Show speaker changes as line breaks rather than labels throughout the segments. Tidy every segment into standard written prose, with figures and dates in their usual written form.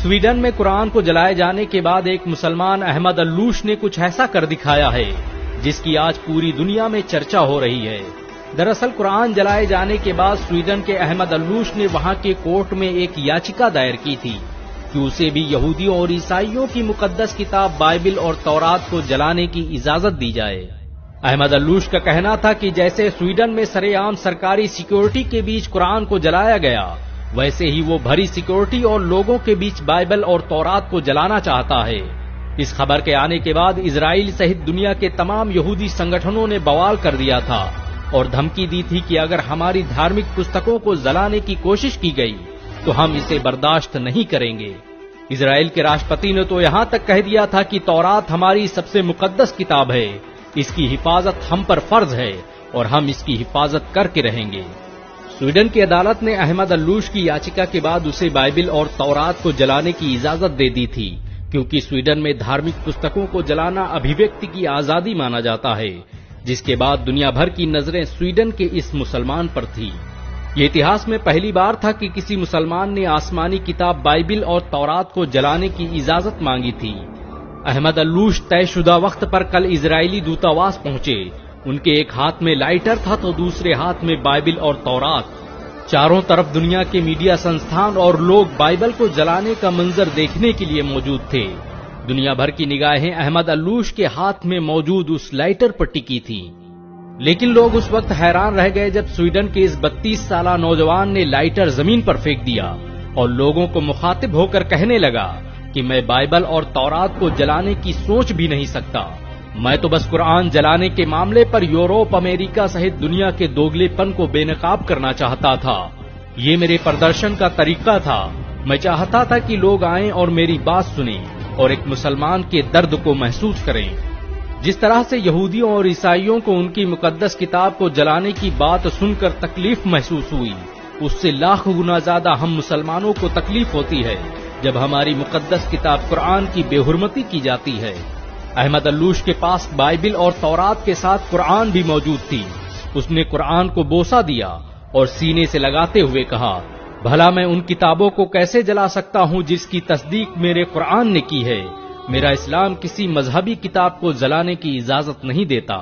Sweden میں قرآن کو جلائے جانے کے بعد ایک مسلمان احمد الوش نے کچھ ایسا کر دکھایا ہے جس کی آج پوری دنیا میں چرچا ہو رہی ہے۔ دراصل قرآن جلائے جانے کے بعد سویڈن کے احمد الوش نے وہاں کے کورٹ میں ایک یاچکا دائر کی تھی کہ اسے بھی یہودیوں اور عیسائیوں کی مقدس کتاب بائبل اور تورات کو جلانے کی اجازت دی جائے۔ احمد الوش کا کہنا تھا کہ جیسے سویڈن میں سرے عام سرکاری سیکیورٹی کے بیچ قرآن کو جلایا گیا، ویسے ہی وہ بھری سیکیورٹی اور لوگوں کے بیچ بائبل اور تورات کو جلانا چاہتا ہے۔ اس خبر کے آنے کے بعد اسرائیل سمیت دنیا کے تمام یہودی سنگٹھنوں نے بوال کر دیا تھا اور دھمکی دی تھی کہ اگر ہماری دھارمک پستکوں کو جلانے کی کوشش کی گئی تو ہم اسے برداشت نہیں کریں گے۔ اسرائیل کے راشٹرپتی نے تو یہاں تک کہہ دیا تھا کہ تورات ہماری سب سے مقدس کتاب ہے، اس کی حفاظت ہم پر فرض ہے اور ہم اس کی حفاظت کر کے رہیں گے۔ سویڈن کی عدالت نے احمد الوش کی یاچکا کے بعد اسے بائبل اور تورات کو جلانے کی اجازت دے دی تھی، کیونکہ سویڈن میں دھارمک پستکوں کو جلانا ابھیویکتی کی آزادی مانا جاتا ہے، جس کے بعد دنیا بھر کی نظریں سویڈن کے اس مسلمان پر تھی۔ یہ اتہاس میں پہلی بار تھا کہ کسی مسلمان نے آسمانی کتاب بائبل اور تورات کو جلانے کی اجازت مانگی تھی۔ احمد الوش طے شدہ وقت پر کل اسرائیلی دورتاواس پہنچے۔ ان کے ایک ہاتھ میں لائٹر تھا تو دوسرے ہاتھ میں بائبل اور تورات۔ چاروں طرف دنیا کے میڈیا سنستھان اور لوگ بائبل کو جلانے کا منظر دیکھنے کے لیے موجود تھے۔ دنیا بھر کی نگاہیں احمد الوش کے ہاتھ میں موجود اس لائٹر پر ٹکی تھی، لیکن لوگ اس وقت حیران رہ گئے جب سویڈن کے اس 32 سالہ نوجوان نے لائٹر زمین پر پھینک دیا اور لوگوں کو مخاطب ہو کر کہنے لگا کہ میں بائبل اور تورات کو جلانے کی سوچ بھی نہیں سکتا، میں تو بس قرآن جلانے کے معاملے پر یورپ، امریکہ سمیت دنیا کے دوگلے پن کو بے نقاب کرنا چاہتا تھا۔ یہ میرے پردرشن کا طریقہ تھا۔ میں چاہتا تھا کہ لوگ آئیں اور میری بات سنیں اور ایک مسلمان کے درد کو محسوس کریں۔ جس طرح سے یہودیوں اور عیسائیوں کو ان کی مقدس کتاب کو جلانے کی بات سن کر تکلیف محسوس ہوئی، اس سے لاکھ گنا زیادہ ہم مسلمانوں کو تکلیف ہوتی ہے جب ہماری مقدس کتاب قرآن کی بے حرمتی کی جاتی ہے۔ احمد الوش کے پاس بائبل اور تورات کے ساتھ قرآن بھی موجود تھی۔ اس نے قرآن کو بوسہ دیا اور سینے سے لگاتے ہوئے کہا، بھلا میں ان کتابوں کو کیسے جلا سکتا ہوں جس کی تصدیق میرے قرآن نے کی ہے؟ میرا اسلام کسی مذہبی کتاب کو جلانے کی اجازت نہیں دیتا۔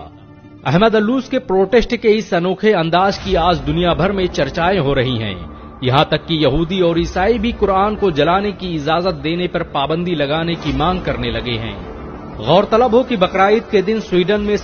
احمد الوش کے پروٹیسٹ کے اس انوکھے انداز کی آج دنیا بھر میں چرچائیں ہو رہی ہیں، یہاں تک کہ یہودی اور عیسائی بھی قرآن کو جلانے کی اجازت دینے پر پابندی لگانے کی مانگ کرنے لگے ہیں۔ غور طلب ہو کہ بقرعید کے دن سویڈن میں